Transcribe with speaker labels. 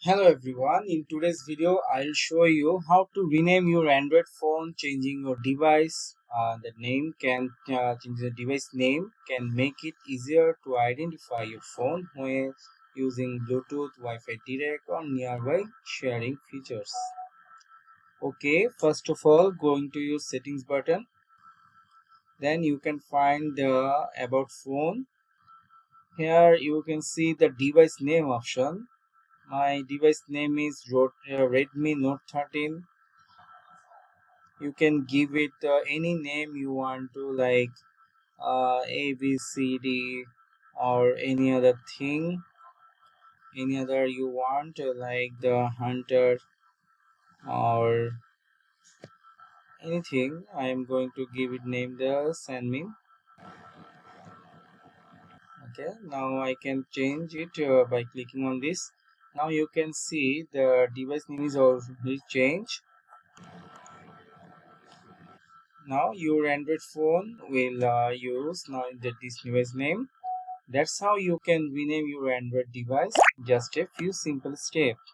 Speaker 1: Hello everyone, in today's video I'll show you how to rename your Android phone. Changing your device the name can change the device name can make it easier to identify your phone when using Bluetooth, Wi-Fi direct or nearby sharing features. Okay, first of all going to your settings button, then you can find the about phone. Here you can see the device name option. My device name is Redmi Note 13. You can give it any name you want to, like A, B, C, D, or any other thing, any other you want, like the Hunter or anything. I am going to give it name the Sanmin. Okay, now I can change it by clicking on this. Now you can see the device name is already changed. Now your Android phone will use now this device name. That's how you can rename your Android device. Just a few simple steps.